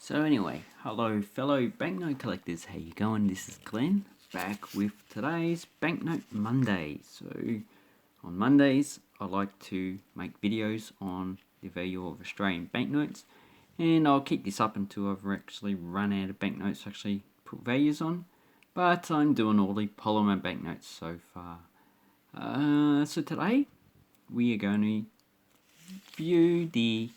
So anyway, hello fellow banknote collectors, how you going? This is Glenn, back with today's Banknote Monday. So on Mondays, I like to make videos on the value of Australian banknotes, and I'll keep this up until I've actually run out of banknotes to actually put values on. But I'm doing all the polymer banknotes so far. So today, we are going to view the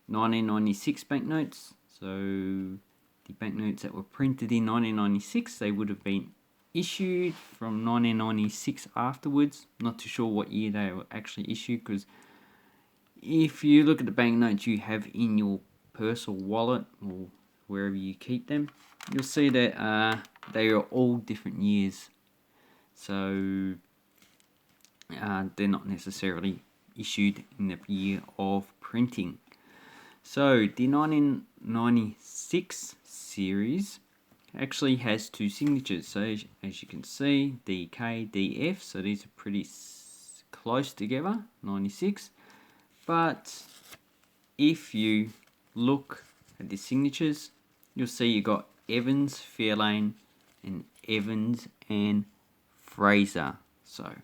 1996 banknotes. So the banknotes that were printed in 1996, they would have been issued from 1996 afterwards. Not too sure what year they were actually issued, because if you look at the banknotes you have in your purse or wallet or wherever you keep them, you'll see that they are all different years. So they're not necessarily issued in the year of printing. So the 1996 series actually has two signatures. So as you can see, DK, DF, so these are pretty close together, 96. But if you look at the signatures, you'll see you got Evans, Fairlane, and Evans and Fraser. So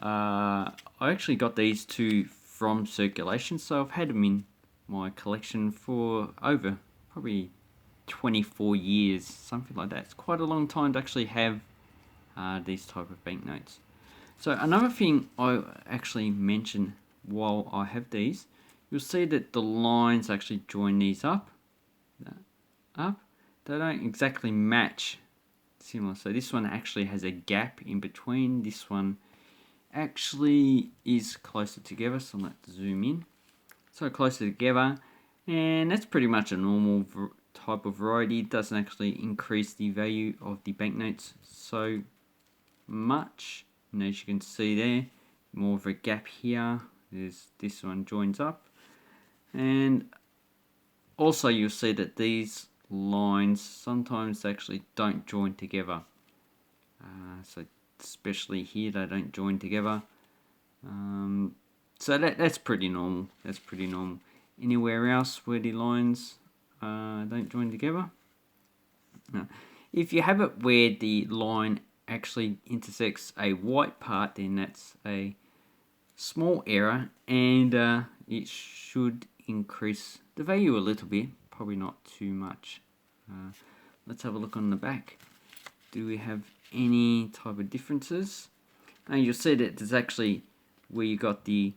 I actually got these two from circulation, so I've had them in my collection for over probably 24 years, something like that. It's quite a long time to actually have these type of banknotes. So another thing I actually mention while I have these, you'll see that the lines actually join these up. They don't exactly match similar. So this one actually has a gap in between. This one actually is closer together, so let's zoom in. So closer together, and that's pretty much a normal type of variety. It doesn't actually increase the value of the banknotes so much. And as you can see there, more of a gap here. This one joins up, and also you'll see that these lines sometimes actually don't join together. So especially here, they don't join together. So that's pretty normal. That's pretty normal. Anywhere else where the lines don't join together? No. If you have it where the line actually intersects a white part, then that's a small error, and it should increase the value a little bit, probably not too much. Let's have a look on the back. Do we have any type of differences? Now you'll see that there's actually, where you got the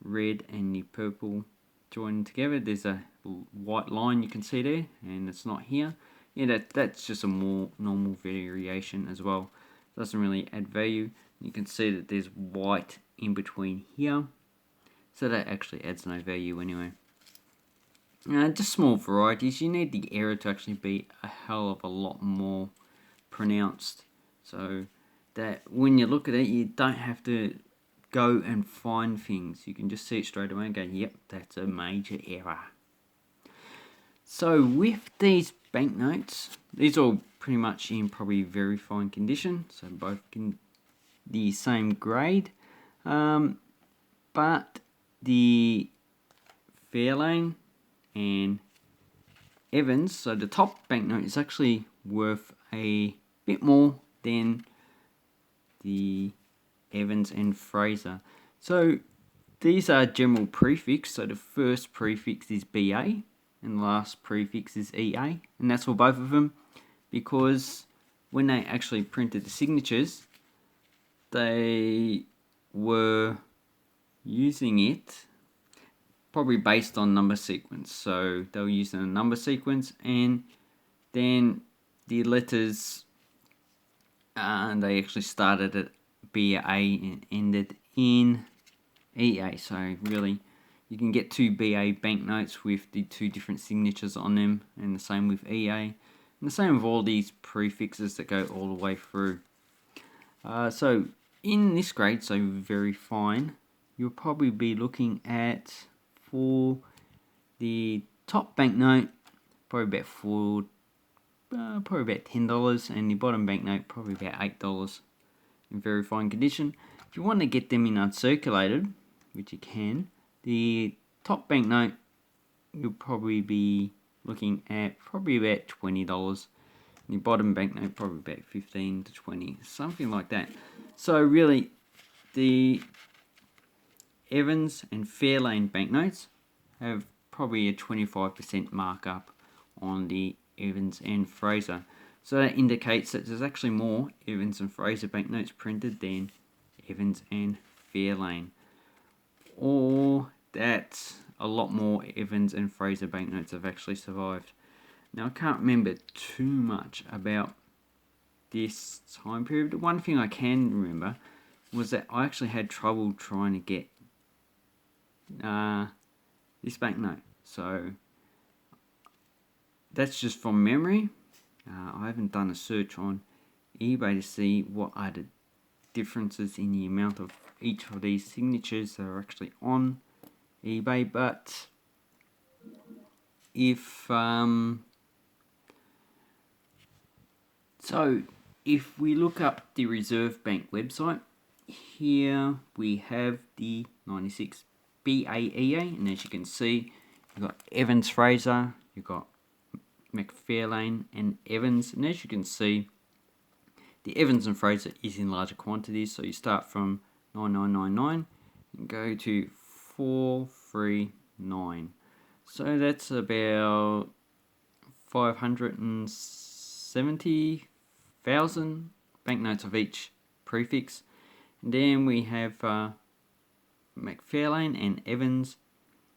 red and the purple joined together, there's a white line you can see there, and it's not here. Yeah, that's just a more normal variation as well. Doesn't really add value. You can see that there's white in between here, so that actually adds no value anyway. Just small varieties. You need the error to actually be a hell of a lot more pronounced, so that when you look at it, you don't have to go and find things. You can just see it straight away and go, yep, that's a major error. So with these banknotes, these are all pretty much in probably very fine condition, so both in the same grade, but the Fairlane and Evans, so the top banknote is actually worth a bit more than the Evans and Fraser. So these are general prefix, so the first prefix is BA and the last prefix is EA, and that's for both of them, because when they actually printed the signatures, they were using it probably based on number sequence. So they were using a number sequence, and then the letters, they actually started at BA and ended in EA. So really, you can get two BA banknotes with the two different signatures on them, and the same with EA, and the same with all these prefixes that go all the way through. So in this grade, so very fine, you'll probably be looking at, for the top banknote, probably about $10, and the bottom banknote probably about $8 in very fine condition. If you want to get them in uncirculated, which you can, the top banknote you'll probably be looking at probably about $20. The bottom banknote probably about 15 to 20, something like that. So really, the Evans and Fairlane banknotes have probably a 25% markup on the Evans and Fraser. So that indicates that there's actually more Evans and Fraser banknotes printed than Evans and Fairlane. Or that a lot more Evans and Fraser banknotes have actually survived. Now I can't remember too much about this time period. The one thing I can remember was that I actually had trouble trying to get this banknote. So that's just from memory. I haven't done a search on eBay to see what are the differences in the amount of each of these signatures that are actually on eBay, but if so if we look up the Reserve Bank website, here we have the 96 BAEA, and as you can see, you've got Evans Fraser, you've got McFarlane and Evans, and as you can see, the Evans and Fraser is in larger quantities, so you start from 9999 and go to 439. So that's about 570,000 banknotes of each prefix. And then we have McFarlane and Evans,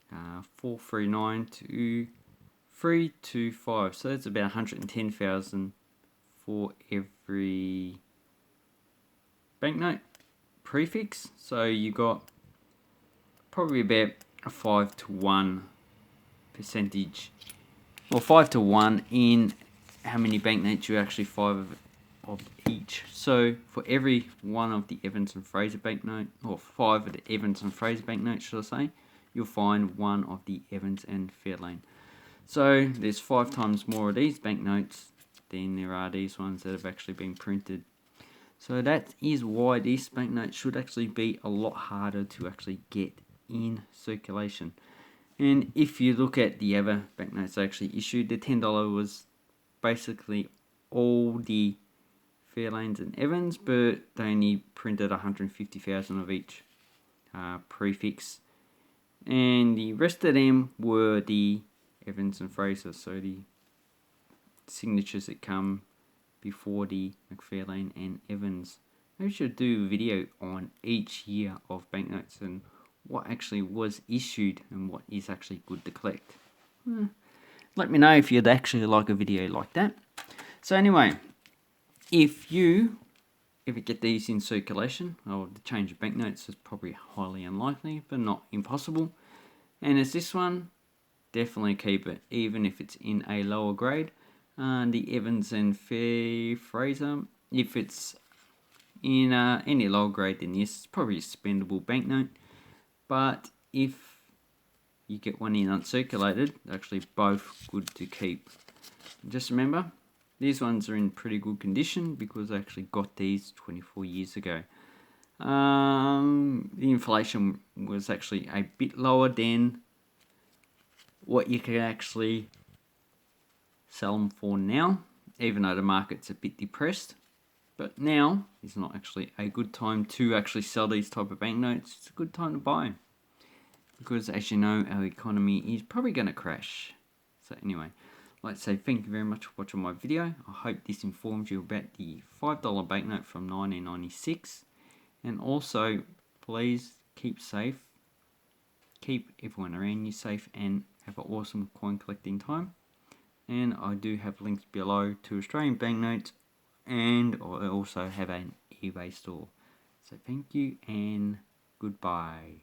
439 to 325. So that's about 110,000 for every banknote prefix. So you got probably about a 5 to 1 percentage, or 5 to 1 in how many banknotes you actually 5 of each. So for every one of the Evans and Fraser banknote, or 5 of the Evans and Fraser banknotes, should I say, you'll find one of the Evans and Fairlane. So there's 5 times more of these banknotes than there are these ones that have actually been printed. So that is why this banknote should actually be a lot harder to actually get in circulation. And if you look at the other banknotes actually issued, the $10 was basically all the Fairlanes and Evans, but they only printed 150,000 of each prefix. And the rest of them were the Evans and Fraser, so the signatures that come before the McFarlane and Evans. Maybe we should do a video on each year of banknotes and what actually was issued and what is actually good to collect. Let me know if you'd actually like a video like that. So anyway, if you ever get these in circulation, or the change of banknotes is probably highly unlikely, but not impossible. And as this one, definitely keep it, even if it's in a lower grade. The Evans and Fraser, if it's in any lower grade than this, it's probably a spendable banknote. But if you get one in uncirculated, they're actually both good to keep. Just remember, these ones are in pretty good condition because I actually got these 24 years ago. The inflation was actually a bit lower than what you can actually sell them for now, even though the market's a bit depressed. But now is not actually a good time to actually sell these type of banknotes. It's a good time to buy, because as you know, our economy is probably going to crash. So anyway, I'd like to say thank you very much for watching my video. I hope this informs you about the $5 banknote from 1996. And also, please keep safe, keep everyone around you safe, and have an awesome coin collecting time. And I do have links below to Australian banknotes, and I also have an eBay store. So thank you and goodbye.